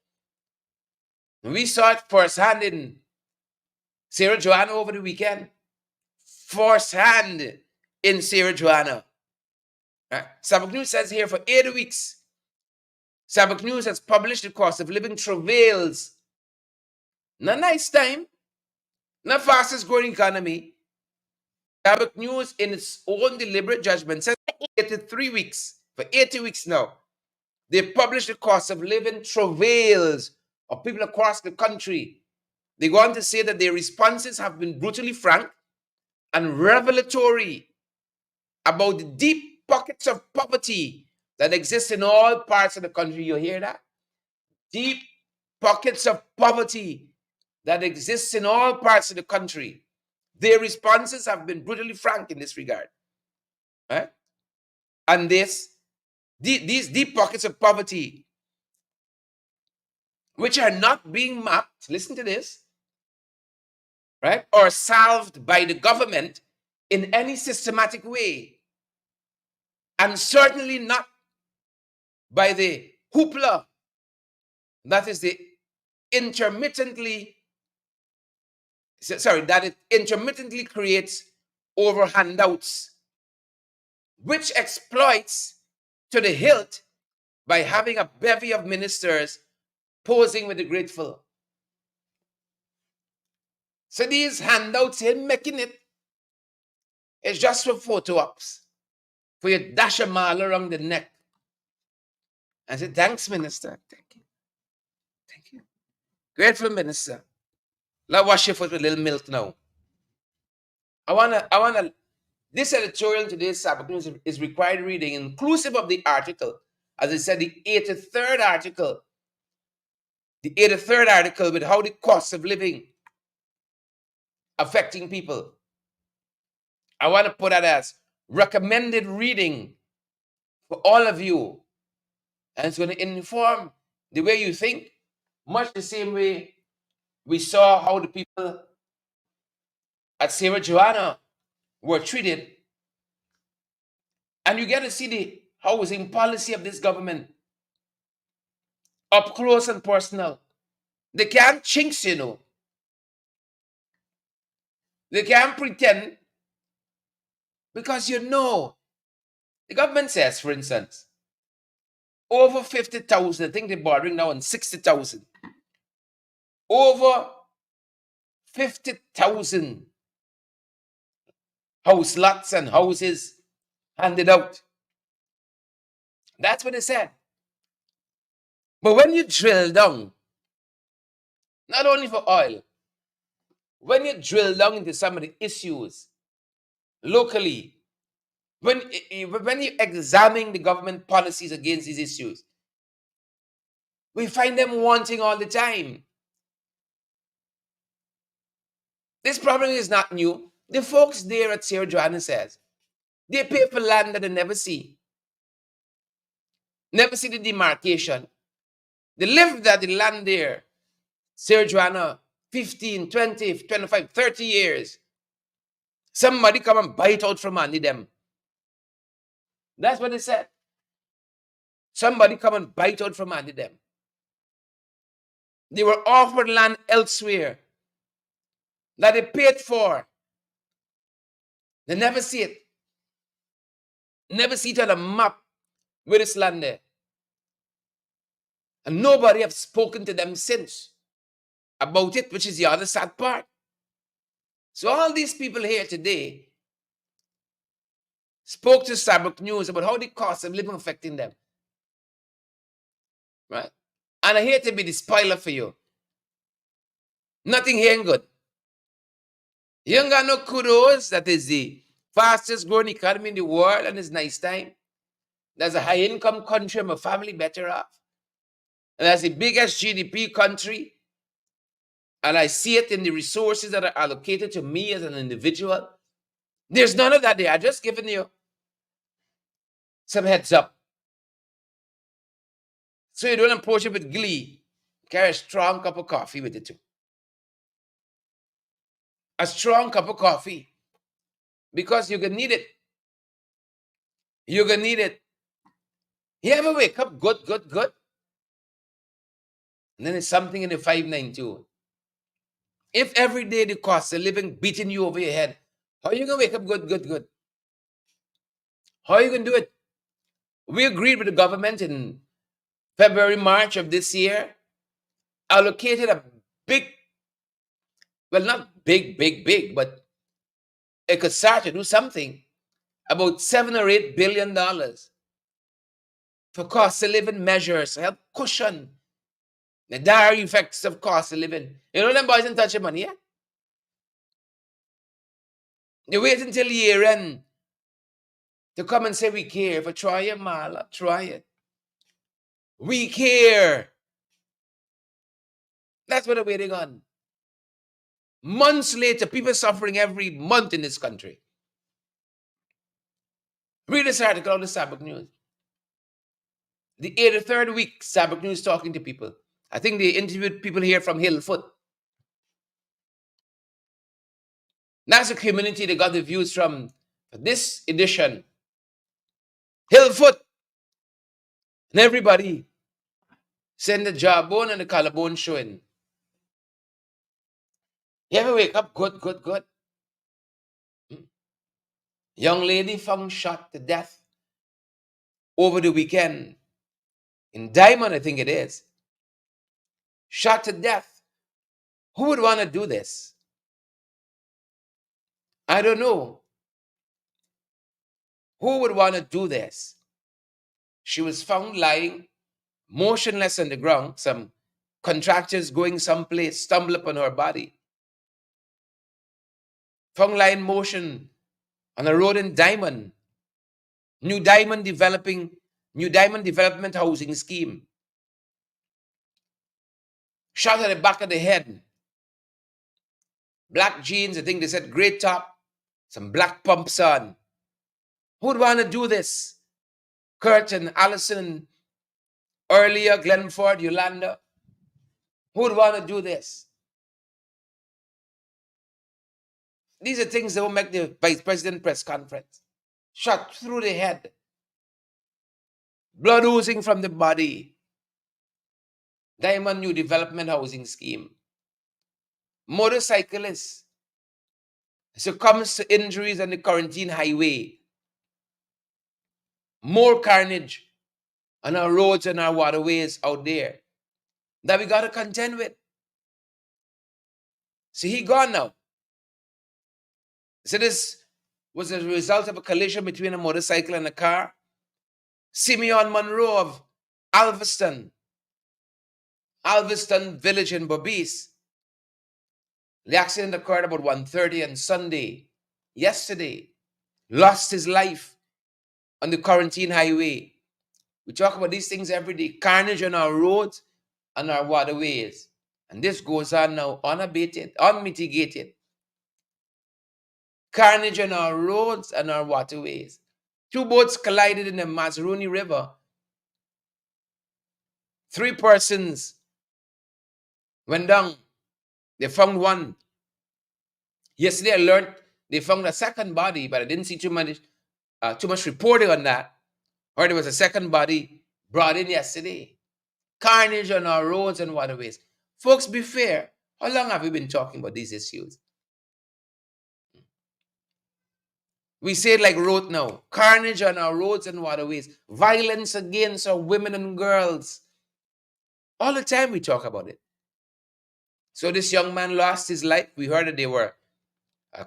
We saw it firsthand in Sierra Johanna over the weekend. Firsthand in Sierra Johanna. Right? Sabbath News says here for 8 weeks, Sabbath News has published the cost of living travails. Not nice time, not fastest growing economy. Sabbath News, in its own deliberate judgment, says 83 weeks, for 80 weeks now, they've published the cost of living travails of people across the country. They go on to say that their responses have been brutally frank and revelatory about the deep pockets of poverty that exist in all parts of the country. You hear that? Deep pockets of poverty that exists in all parts of the country. Their responses have been brutally frank in this regard. Right? And these deep pockets of poverty, which are not being mapped, listen to this, right, or solved by the government in any systematic way, and certainly not by the hoopla that is the intermittently that it intermittently creates over handouts, which exploits to the hilt by having a bevy of ministers posing with the grateful. So these handouts here making it is just for photo ops, for you dash a mile around the neck and say, thanks, minister. Thank you. Thank you. Grateful, minister. Let's wash your foot with a little milk now. I wanna this editorial in today's Sabbath News is required reading, inclusive of the article. As I said, the 83rd article. The 83rd article with how the cost of living affecting people. I want to put that as recommended reading for all of you. And it's going to inform the way you think, much the same way we saw how the people at Sierra Johanna were treated. And you get to see the housing policy of this government up close and personal. They can't chinks, you know. They can't pretend, because you know, the government says, for instance, over 50,000, I think they're bordering now on 60,000. Over 50,000 house lots and houses handed out. That's what they said. But when you drill down, not only for oil, when you drill down into some of the issues locally, when you examine the government policies against these issues, we find them wanting all the time. This problem is not new. The folks there at Sierra Johanna says they pay for land that they never see the demarcation. They live that the land there, Sierra Johanna, 15, 20, 25, 30 years. Somebody come and buy it out from under them. That's what they said. Somebody come and buy it out from under them. They were offered land elsewhere that they paid for. They never see it. Never see it on a map with this land there. And nobody have spoken to them since about it, which is the other sad part. So all these people here today spoke to Sabbath News about how the cost of living affecting them. Right? And I hate to be the spoiler for you. Nothing here ain't good. You ain't got no kudos. That is the fastest growing economy in the world and it's nice time. There's a high income country, my family better off. And that's the biggest GDP country. And I see it in the resources that are allocated to me as an individual. There's none of that there. I'm just giving you some heads up. So you don't approach it with glee. Carry a strong cup of coffee with it too. A strong cup of coffee. Because you're going to need it. You're going to need it. You ever wake up good? And then it's something in the 592. If every day the cost of living beating you over your head, how are you going to wake up good? How are you going to do it? We agreed with the government in February, March of this year, allocated a big, well, not big, but it could start to do something, about $7 or $8 billion for cost of living measures to help cushion the dire effects of cost of living. You know them boys ain't touching money, yeah? They wait until year end to come and say we care. For try it, Marla, try it. We care. That's what they're waiting on. Months later, people suffering every month in this country. Read this article on the Sabbath News. The 83rd week, Sabbath News talking to people. I think they interviewed people here from Hillfoot. That's a community they got the views from this edition. Hillfoot. And everybody send the jawbone and the collarbone showing. You ever wake up good? Young lady found shot to death over the weekend. In Diamond, I think it is. Shot to death. Who would want to do this? I don't know. Who would want to do this? She was found lying, motionless on the ground. Some contractors going someplace stumble upon her body. Found lying motion on a road in Diamond. New Diamond Development Housing Scheme. Shot at the back of the head. Black jeans, I think they said gray top, some black pumps on. Who would want to do this? Kurt and Allison, earlier, Glenford, Yolanda. Who would want to do this? These are things that will make the vice president press conference. Shot through the head. Blood oozing from the body. Diamond New Development Housing Scheme. Motorcyclists succumbs to injuries on the quarantine highway. More carnage on our roads and our waterways out there that we got to contend with. See, he gone now. So this was a result of a collision between a motorcycle and a car. Simeon Monroe of Alveston Village in Berbice. The accident occurred about 1:30 on Sunday, yesterday. Lost his life on the Quarantine Highway. We talk about these things every day. Carnage on our roads and our waterways. And this goes on now unabated, unmitigated. Carnage on our roads and our waterways. Two boats collided in the Mazaruni River. 3 persons went down. They found one. Yesterday I learned they found a second body, but I didn't see too much reporting on that. Or there was a second body brought in yesterday. Carnage on our roads and waterways. Folks, be fair. How long have we been talking about these issues? We say it like rote now. Carnage on our roads and waterways. Violence against our women and girls. All the time we talk about it. So this young man lost his life. We heard that they were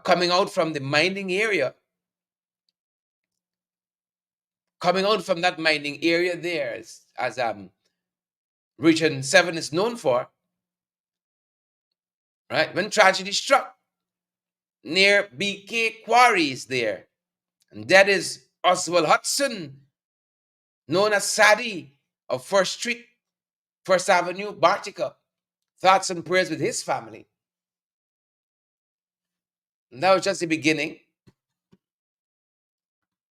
coming out from the mining area. Coming out from that mining area there, as Region 7 is known for. Right? When tragedy struck near BK Quarries there. And that is Oswald Hudson, known as Sadie of First Street, First Avenue, Bartica. Thoughts and prayers with his family. And that was just the beginning.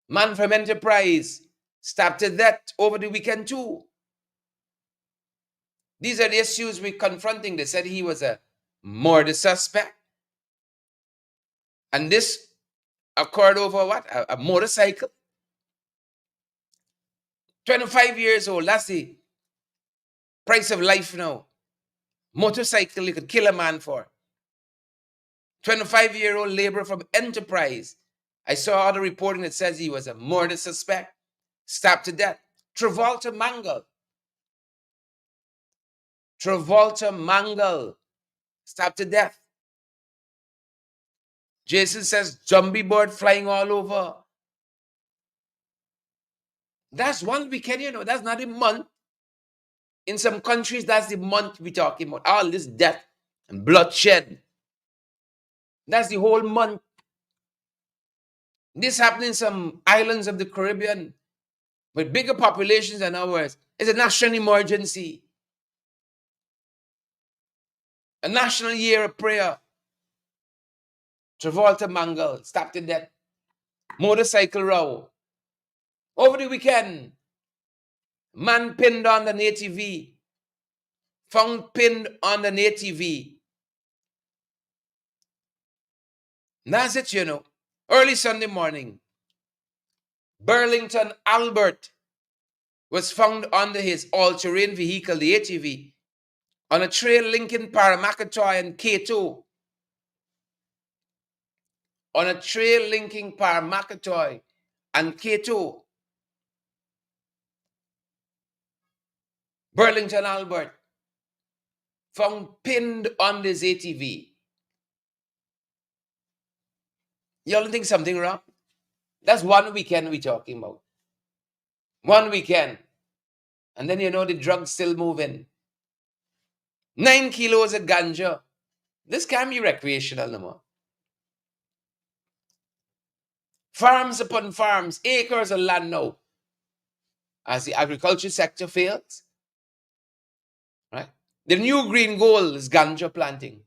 Man from Enterprise stabbed to death over the weekend too. These are the issues we're confronting. They said he was a murder suspect. And this occurred over what? A motorcycle. 25 years old. That's the price of life now. Motorcycle you could kill a man for. 25-year-old laborer from Enterprise. I saw other reporting that says he was a murder suspect, stabbed to death. Travolta Mangle, stabbed to death. Jason says zombie bird flying all over. That's one weekend, that's not a month. In some countries, that's the month we're talking about. All this death and bloodshed. That's the whole month. This happened in some islands of the Caribbean with bigger populations than ours. It's a national emergency. A national year of prayer. Travolta Mangle, stabbed to death. Motorcycle row. Over the weekend, man pinned on an ATV. Found pinned on an ATV. And that's it, Early Sunday morning, Burlington Albert was found under his all-terrain vehicle, the ATV, on a trail linking Paramakatoy and K2. On a trail linking Paramakatoy and K2. Burlington Albert found pinned on this ATV. Y'all think something wrong? That's one weekend we're talking about. One weekend. And then the drugs still moving. 9 kilos of ganja. This can't be recreational no more. Farms upon farms, acres of land now. As the agriculture sector fails. Right? The new green goal is ganja planting.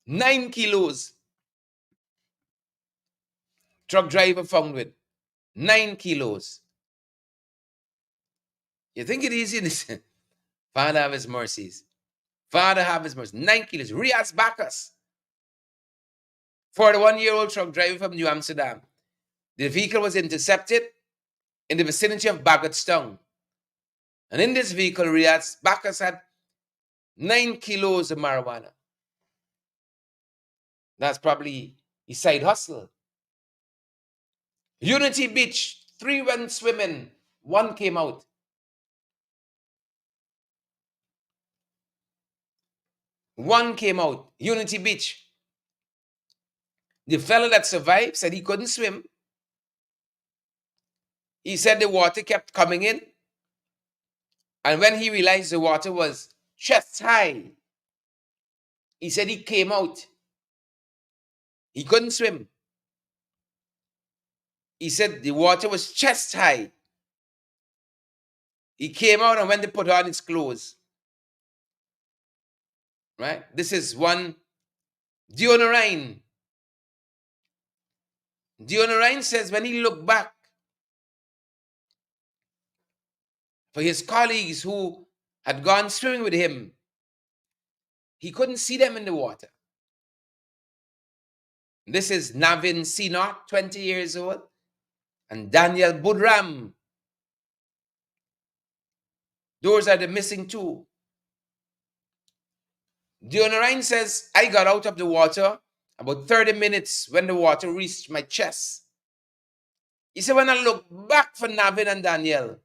9 kilos. Truck driver found with 9 kilos. You think it easy? Listen. Father have his mercies. Father have his mercy. 9 kilos. Riaz Bacchus. 41-year-old truck driver from New Amsterdam. The vehicle was intercepted in the vicinity of Bagotstown. And in this vehicle, Riaz Bacchus had 9 kilos of marijuana. That's probably his side hustle. Unity Beach, 3 went swimming, 1 came out. One came out. Unity Beach. The fellow that survived said he couldn't swim. He said the water kept coming in. And when he realized the water was chest high, he said he came out. He couldn't swim. He said the water was chest high. He came out and went to put on his clothes. Right? This is one Dionarine. Dionarine says when he looked back for his colleagues who had gone swimming with him, he couldn't see them in the water. This is Navin Sinot, 20 years old, and Daniel Budram. Those are the missing two. Dionarine says, I got out of the water about 30 minutes when the water reached my chest. He said, when I looked back for Navin and Daniel,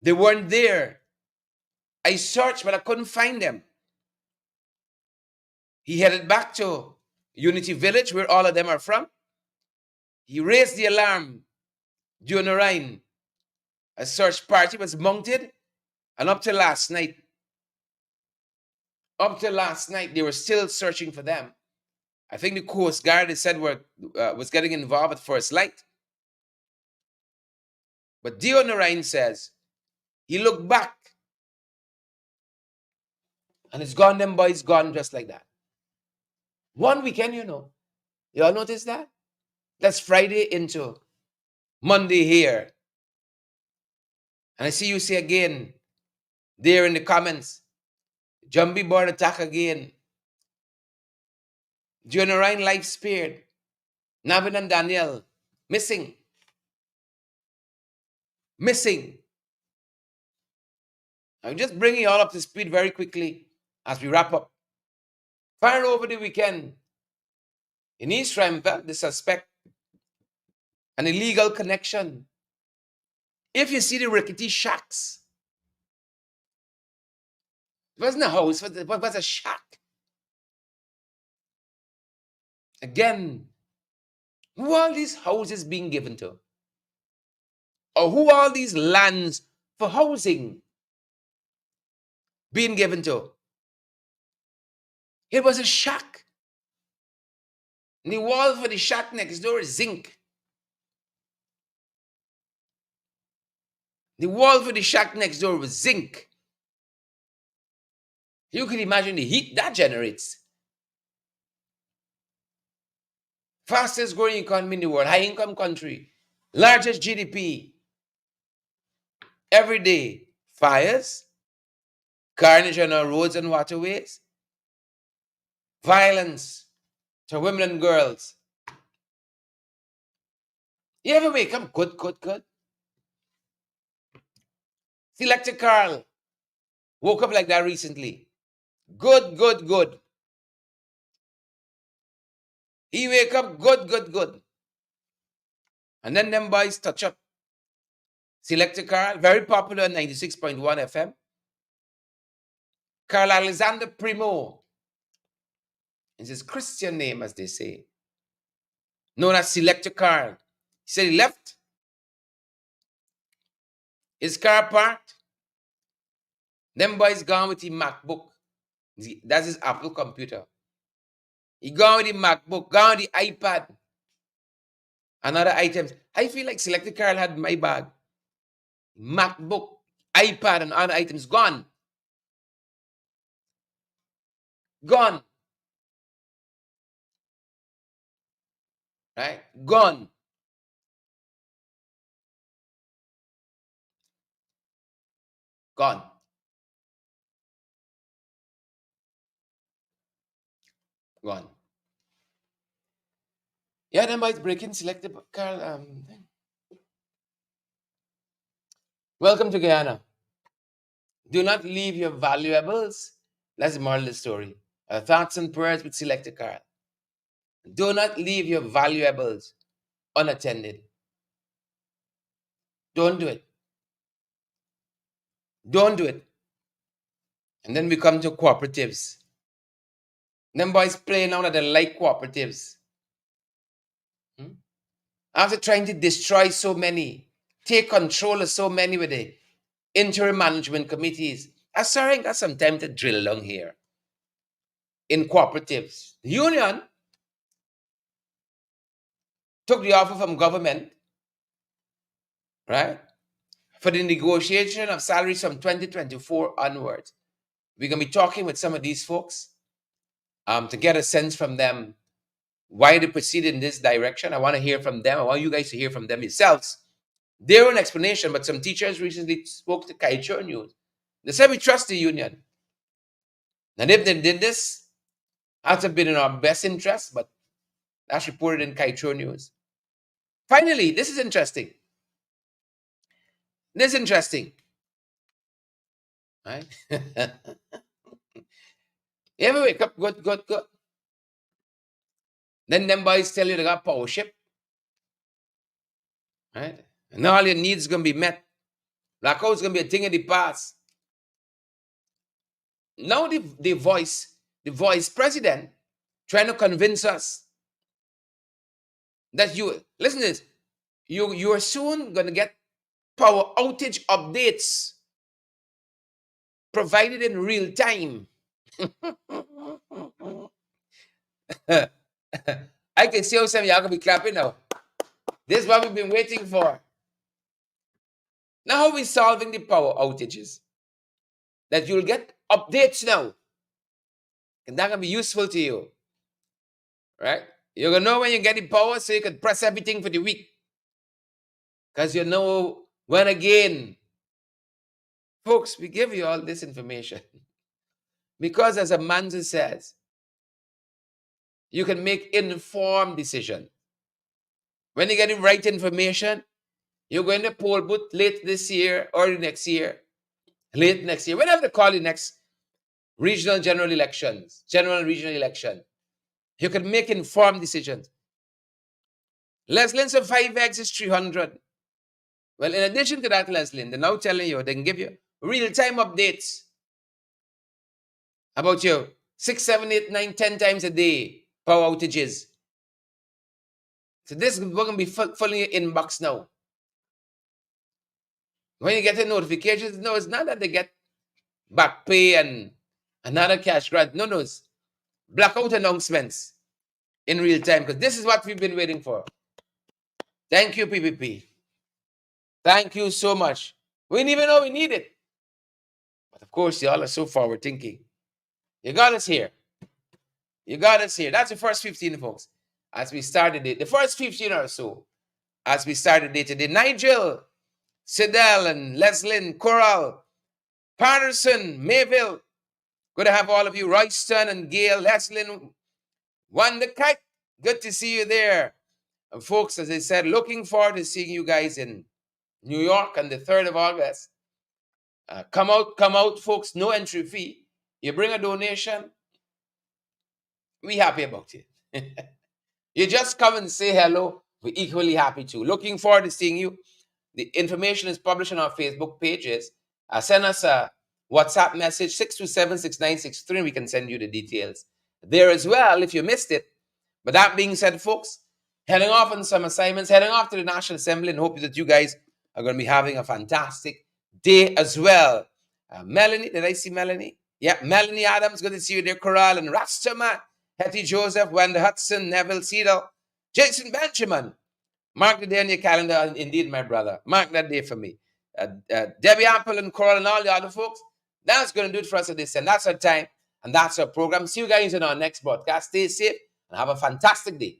they weren't there. I searched, but I couldn't find them. He headed back to Unity Village, where all of them are from. He raised the alarm. Dionarine, a search party was mounted, and up to last night, they were still searching for them. I think the Coast Guard, they said, was getting involved at first light. But Dionarine says he looked back, and it's gone, them boys gone just like that. One weekend, you all notice that? That's Friday into Monday here. And I see you say again there in the comments, Jumbie board attack again. Dionarine life spared. Navin and Daniel missing. I'm just bringing you all up to speed very quickly as we wrap up. Far over the weekend, in East Rempel, the suspect, an illegal connection. If you see the rickety shacks, it wasn't a house, it was a shack. Again, who are these houses being given to? Or who are these lands for housing being given to? It was a shack. And the wall for the shack next door is zinc. The wall for the shack next door was zinc. You can imagine the heat that generates. Fastest growing economy in the world, high income country, largest GDP. Every day, fires, carnage on our roads and waterways, violence to women and girls. You ever wake up good? Selector Carl woke up like that recently. Good. He wake up good. And then them boys touch up. Selector Carl, very popular on 96.1 FM. Carl Alexander Primo is his Christian name, as they say. Known as Selector Carl. He said he left his car parked. Them boys gone with his MacBook. That's his Apple computer. He gone with the MacBook, gone with the iPad, and other items. I feel like Selector Carl had my bag. MacBook, iPad, and other items gone. Right? Gone. Yeah, them boys breaking Selector Carl. Welcome to Guyana. Do not leave your valuables. That's the moral of the story. Thoughts and prayers with Selector Carl. Do not leave your valuables unattended. Don't do it. And then we come to cooperatives. Them boys play now that they like cooperatives. after trying to destroy so many, take control of so many with the interim management committees, I sorry, got some time to drill along here. In cooperatives, the union took the offer from government, right, for the negotiation of salaries from 2024 onwards. We're going to be talking with some of these folks to get a sense from them why they proceed in this direction. I want to hear from them. I want you guys to hear from them yourselves. Their own explanation, but some teachers recently spoke to Kaicho News. They said we trust the union. And if they did this, that would have been in our best interest, but that's reported in Kaicho News. Finally, this is interesting. This is interesting. Right? You ever wake up good. Then them boys tell you they got power ship. Right? And all your needs going to be met. Blackout's going to be a thing in the past. Now the vice president trying to convince us that listen to this, you are soon going to get power outage updates provided in real time. I can see how some of y'all going to be clapping now. This is what we've been waiting for. Now how are we solving the power outages? That you'll get updates now. And that can be useful to you. Right? You're going to know when you're getting power so you can press everything for the week. Because you know when again. Folks, we give you all this information. Because as Amanza says, you can make informed decision. When you get the right information, you're going to poll booth late this year or next year. Late next year. Whenever they call the next regional and regional election, you can make informed decisions. Leslin said 5x is 300. Well, in addition to that, Leslin, they're now telling you, they can give you real-time updates about your 6, 7, 8, 9, 10 times a day power outages. So this is going to be fully in inbox now. When you get the notifications, no, it's not that they get back pay and another cash grant. No, it's blackout announcements in real time, because this is what we've been waiting for. Thank you, PPP. Thank you so much. We didn't even know we need it. But of course, y'all are so forward thinking. You got us here. You got us here. That's the first 15, folks. As we started it, the first 15 or so, as we started it today. Nigel, Sidel, and Leslin, Coral, Patterson, Mayville. Good to have all of you. Royston and Gail, Leslin, Wanda Kite. Good to see you there. And folks, as I said, looking forward to seeing you guys in New York on the 3rd of August. Come out, folks. No entry fee. You bring a donation, we happy about it. You just come and say hello. We're equally happy too. Looking forward to seeing you. The information is published on our Facebook pages. Send us a WhatsApp message, 627-6963, and we can send you the details there as well if you missed it. But that being said, folks, heading off on some assignments, heading off to the National Assembly, and hope that you guys are going to be having a fantastic day as well. Melanie, did I see Melanie? Yeah, Melanie Adams, good to see you there. Coral and Rastaman, Hetty Joseph, Wanda Hudson, Neville Cedar, Jason Benjamin. Mark the day on your calendar, indeed, my brother. Mark that day for me. Debbie Apple and Coral and all the other folks. That's going to do it for us at this, and that's our time, and that's our program. See you guys in our next broadcast. Stay safe and have a fantastic day.